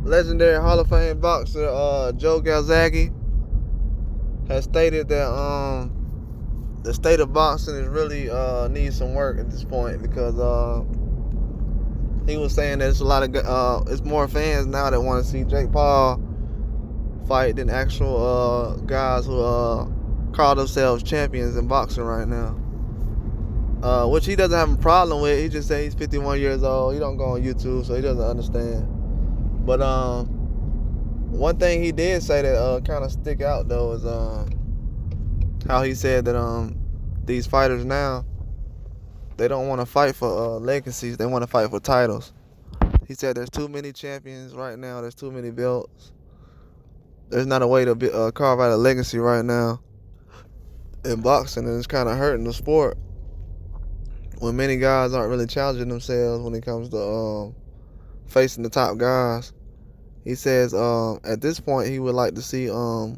legendary Hall of Fame boxer Joe Calzaghe has stated that the state of boxing is really needs some work at this point because he was saying that it's more fans now that want to see Jake Paul fight than actual guys who call themselves champions in boxing right now. Which he doesn't have a problem with. He just say he's 51 years old. He don't go on YouTube, so he doesn't understand. But one thing he did say that kind of stick out though is how he said that these fighters now, they don't want to fight for legacies. They want to fight for titles. He said there's too many champions right now. There's too many belts. There's not a way to carve out a legacy right now in boxing, and it's kind of hurting the sport when many guys aren't really challenging themselves when it comes to facing the top guys. He says at this point he would like to see the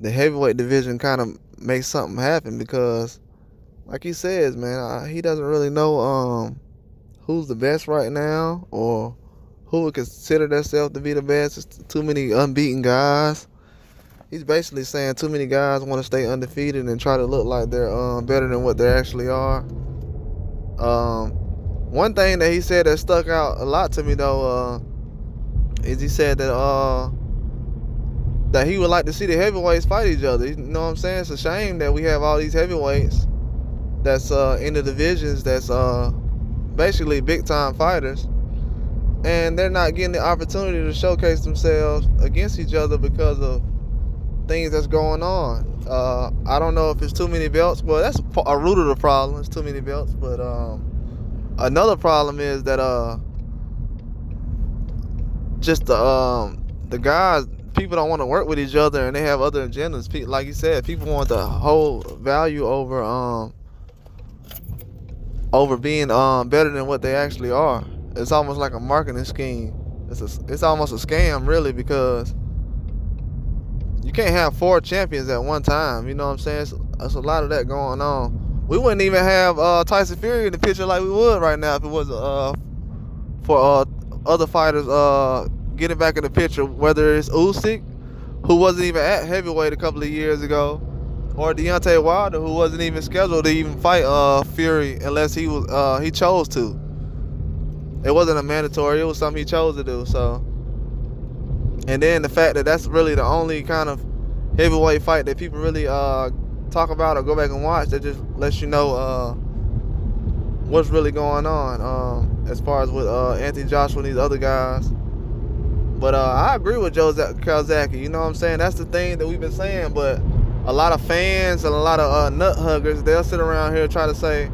heavyweight division kind of make something happen because, like he says, man, he doesn't really know who's the best right now or who would consider themselves to be the best. It's too many unbeaten guys. He's basically saying too many guys want to stay undefeated and try to look like they're better than what they actually are. One thing that he said that stuck out a lot to me though is he said that he would like to see the heavyweights fight each other. You know what I'm saying? It's a shame that we have all these heavyweights that's in the divisions that's basically big time fighters, and they're not getting the opportunity to showcase themselves against each other because of things that's going on. I don't know if it's too many belts. Well, that's a root of the problem. It's too many belts. But another problem is that just the guys, people don't want to work with each other, and they have other agendas. Like you said, people want the whole value over being better than what they actually are. It's almost like a marketing scheme. It's almost a scam, really, because you can't have 4 champions at one time. You know what I'm saying? There's a lot of that going on. We wouldn't even have Tyson Fury in the picture like we would right now if it wasn't for other fighters getting back in the picture, whether it's Usyk, who wasn't even at heavyweight a couple of years ago, or Deontay Wilder, who wasn't even scheduled to even fight Fury unless he chose to. It wasn't a mandatory. It was something he chose to do. So. And then the fact that that's really the only kind of heavyweight fight that people really talk about or go back and watch, that just lets you know what's really going on as far as with Anthony Joshua and these other guys. But I agree with Joe Calzaghe. You know what I'm saying? That's the thing that we've been saying. But a lot of fans and a lot of nut huggers, they'll sit around here try to say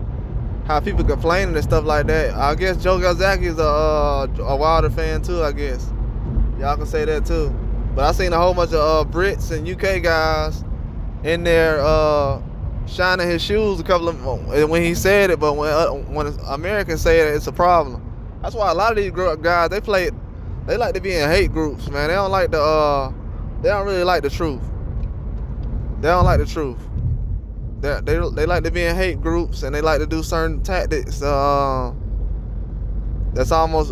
how people complaining and stuff like that. I guess Joe Calzaghe is a Wilder fan too, I guess. Y'all can say that too. But I seen a whole bunch of Brits and UK guys in there shining his shoes a couple of when he said it, but when Americans say it, it's a problem. That's why a lot of these guys, they like to be in hate groups, man. They don't really like the truth. They don't like the truth. They like to be in hate groups, and they like to do certain tactics that's almost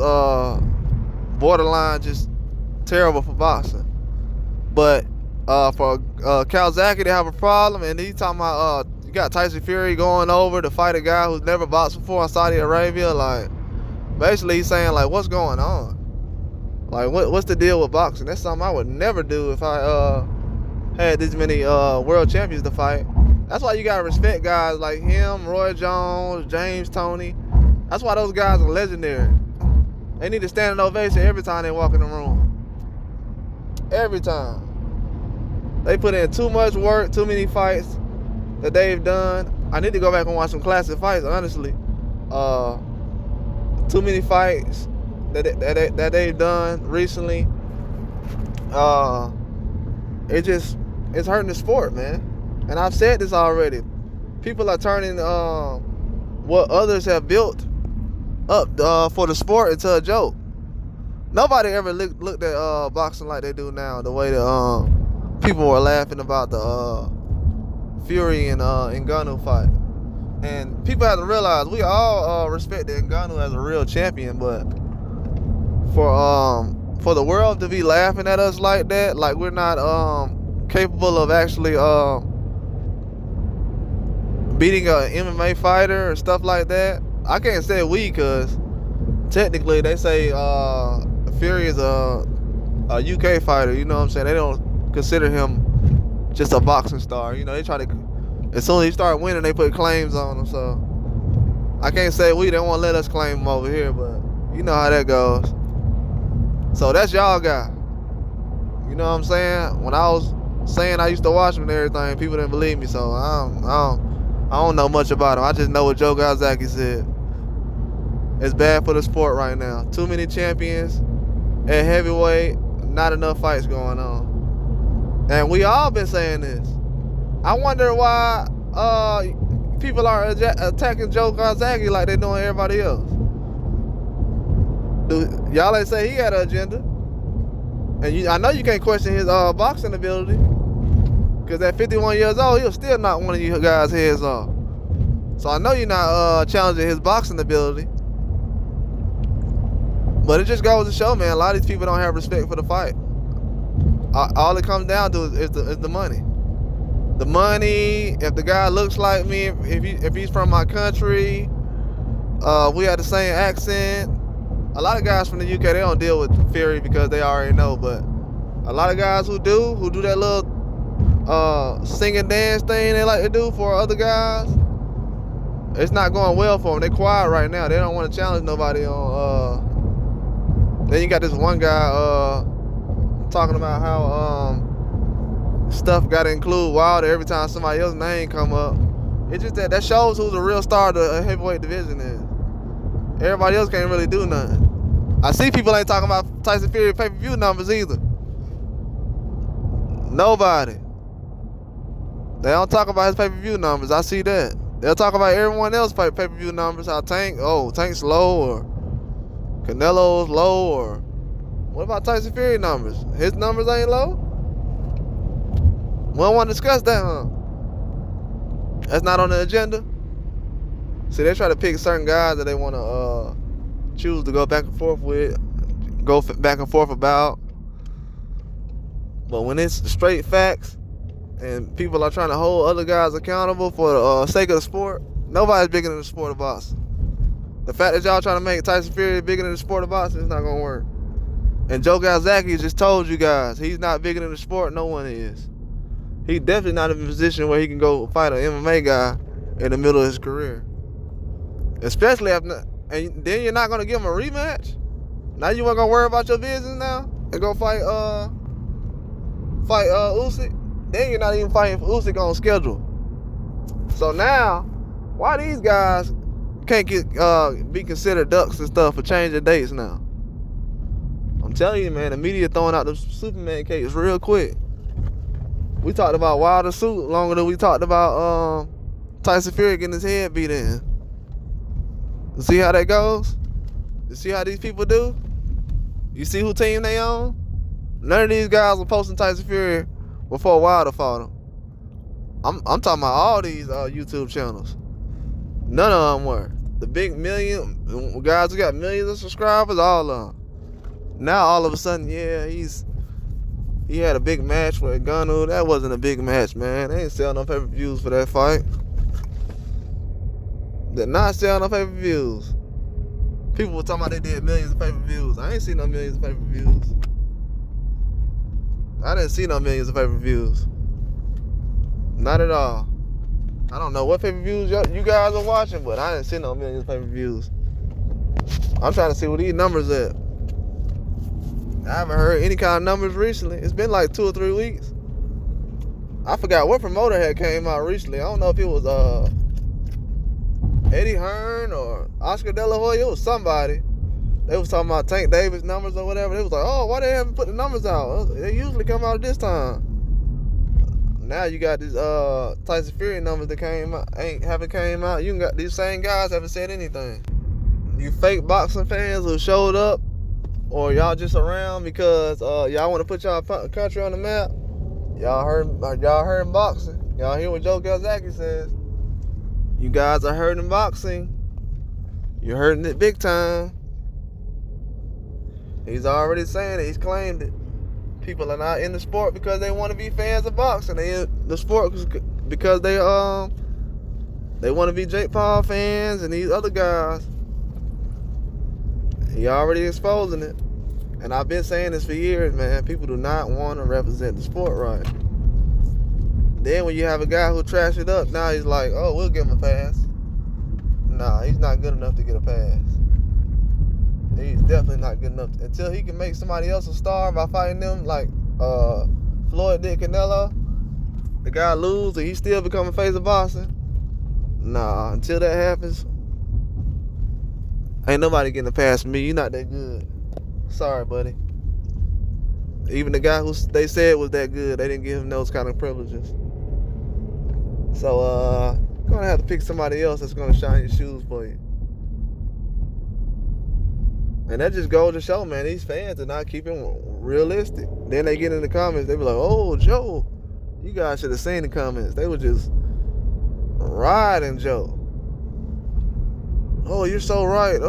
borderline just terrible for boxing. But for Calzaghe to have a problem, and he's talking about you got Tyson Fury going over to fight a guy who's never boxed before in Saudi Arabia. Like, basically he's saying, like, what's going on? Like, what's the deal with boxing? That's something I would never do if I had this many world champions to fight. That's why you gotta respect guys like him, Roy Jones, James Toney. That's why those guys are legendary. They need to stand an ovation every time they walk in the room. Every time. They put in too much work, too many fights that they've done. I need to go back and watch some classic fights, honestly. Too many fights that they've done recently. It's hurting the sport, man. And I've said this already. People are turning what others have built up for the sport into a joke. Nobody ever looked at boxing like they do now. The way that people were laughing about the Fury and Ngannou fight. And people have to realize we all respect Ngannou as a real champion, but for the world to be laughing at us like that, like we're not capable of actually beating a MMA fighter or stuff like that. I can't say we, cause technically they say Fury is a UK fighter. You know what I'm saying? They don't consider him just a boxing star. You know, they try to, as soon as he start winning, they put claims on him. So I can't say we. They won't let us claim him over here, but you know how that goes. So that's y'all guy. You know what I'm saying? When I was saying I used to watch him and everything, people didn't believe me. So I don't know much about him. I just know what Joe Calzaghe said. It's bad for the sport right now. Too many champions at heavyweight, not enough fights going on. And we all been saying this. I wonder why people are attacking Joe Calzaghe like they're doing everybody else. Y'all ain't say he had an agenda. And I know you can't question his boxing ability. Because at 51 years old, he'll still knock one of you guys' heads off. So I know you're not challenging his boxing ability. But it just goes to show, man, a lot of these people don't have respect for the fight. All it comes down to is the money. The money, if the guy looks like me, if he's from my country, we have the same accent. A lot of guys from the UK, they don't deal with Fury because they already know. But a lot of guys who do that little sing and dance thing they like to do for other guys, it's not going well for them. They quiet right now. They don't want to challenge nobody on. Then you got this one guy talking about how stuff got to include Wilder every time somebody else's name come up. It's just that shows who the real star of the heavyweight division is. Everybody else can't really do nothing. I see people ain't talking about Tyson Fury pay-per-view numbers either. Nobody. They don't talk about his pay-per-view numbers. I see that. They'll talk about everyone else's pay-per-view numbers. How Tank's low, or Canelo's low, or what about Tyson Fury numbers? His numbers ain't low? We don't want to discuss that, huh? That's not on the agenda. See, they try to pick certain guys that they want to choose to go back and forth with, go back and forth about. But when it's straight facts and people are trying to hold other guys accountable for the sake of the sport, nobody's bigger than the sport of boxing. The fact that y'all trying to make Tyson Fury bigger than the sport of boxing is not going to work. And Joe Calzaghe just told you guys he's not bigger than the sport. No one is. He's definitely not in a position where he can go fight an MMA guy in the middle of his career. Especially after, and then you're not going to give him a rematch? Now you ain't going to worry about your business now and go fight Usyk? Then you're not even fighting for Usyk on schedule. So now, why these guys can't be considered ducks and stuff for changing dates now? I'm telling you, man, the media throwing out the Superman cakes real quick. We talked about Wilder's suit longer than we talked about Tyson Fury getting his head beat in. You see how that goes? You see how these people do? You see who team they on? None of these guys were posting Tyson Fury before Wilder fought him. I'm talking about all these YouTube channels. None of them were. The big million guys who got millions of subscribers, all of them. Now all of a sudden, yeah, he had a big match with Gunnu. That wasn't a big match, man. They ain't selling no pay-per-views for that fight. They're not selling no pay-per-views. People were talking about they did millions of pay-per-views. I ain't seen no millions of pay-per-views. I didn't see no millions of pay-per-views. Not at all. I don't know what pay-per-views you guys are watching, but I didn't see no millions of pay-per-views. I'm trying to see what these numbers at. I haven't heard any kind of numbers recently. It's been like 2 or 3 weeks. I forgot what promoter had came out recently. I don't know if it was Eddie Hearn or Oscar De La Hoya. It was somebody. They was talking about Tank Davis numbers or whatever. They was like, oh, why they haven't put the numbers out? They usually come out at this time. Now you got these Tyson Fury numbers that haven't came out. You got these same guys haven't said anything. You fake boxing fans who showed up, or y'all just around because y'all want to put y'all country on the map. Y'all heard boxing. Y'all hear what Joe Calzaghe says. You guys are hurting boxing. You're hurting it big time. He's already saying it. He's claimed it. People are not in the sport because they want to be fans of boxing. They in the sport because they want to be Jake Paul fans and these other guys. He already exposing it. And I've been saying this for years, man. People do not want to represent the sport right. Then when you have a guy who trash it up, now he's like, oh, we'll give him a pass. Nah, he's not good enough to get a pass. He's definitely not good enough. Until he can make somebody else a star by fighting them, like Floyd did Canelo. The guy lose and he still become a face of boxing. Nah, until that happens, ain't nobody getting a pass from me. You're not that good. Sorry, buddy. Even the guy who they said was that good, they didn't give him those kind of privileges. So, gonna have to pick somebody else that's gonna shine your shoes for you. And that just goes to show, man, these fans are not keeping realistic. Then they get in the comments, they be like, oh, Joe, you guys should have seen the comments. They were just riding Joe. Oh, you're so right.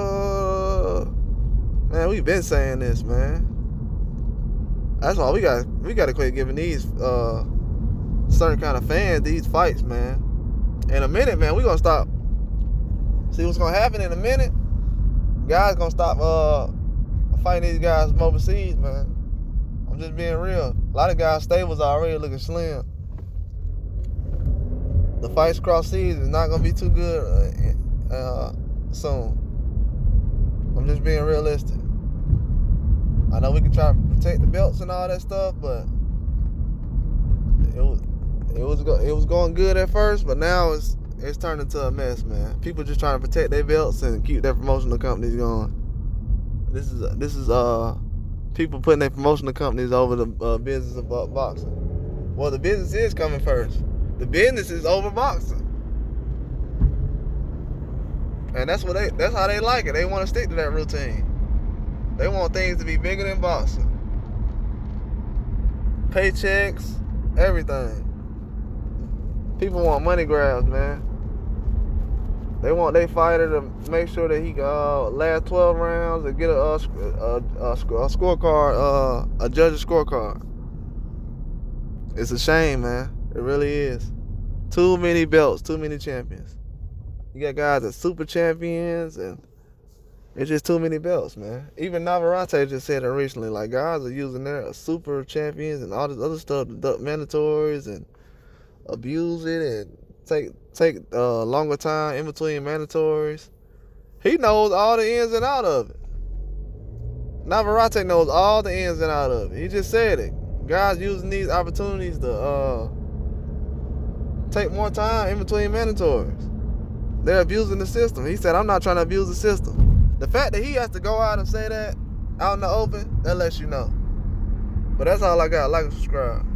Man, we've been saying this, man. That's why we got to quit giving these certain kind of fans these fights, man. In a minute, man, we're gonna stop. See what's gonna happen in a minute? Guys gonna stop fighting these guys from overseas, man. I'm just being real. A lot of guys' stables already looking slim. The fights cross seas is not gonna be too good soon. I'm just being realistic. I know we can try to protect the belts and all that stuff, but it was going good at first, but now it's turned into a mess, man. People just trying to protect their belts and keep their promotional companies going. This is people putting their promotional companies over the business of boxing. Well, the business is coming first. The business is over boxing, and that's how they like it. They want to stick to that routine. They want things to be bigger than boxing. Paychecks, everything. People want money grabs, man. They want their fighter to make sure that he can last 12 rounds and get a scorecard, a judge's scorecard. It's a shame, man. It really is. Too many belts, too many champions. You got guys that super champions, and it's just too many belts, man. Even Navarrete just said it recently. Like, guys are using their super champions and all this other stuff to duck mandatories and abuse it and take longer time in between mandatories. He knows all the ins and out of it. Navarrete knows all the ins and out of it. He just said it. Guys using these opportunities to take more time in between mandatories. They're abusing the system. He said, I'm not trying to abuse the system. The fact that he has to go out and say that out in the open, that lets you know. But that's all I got. Like and subscribe.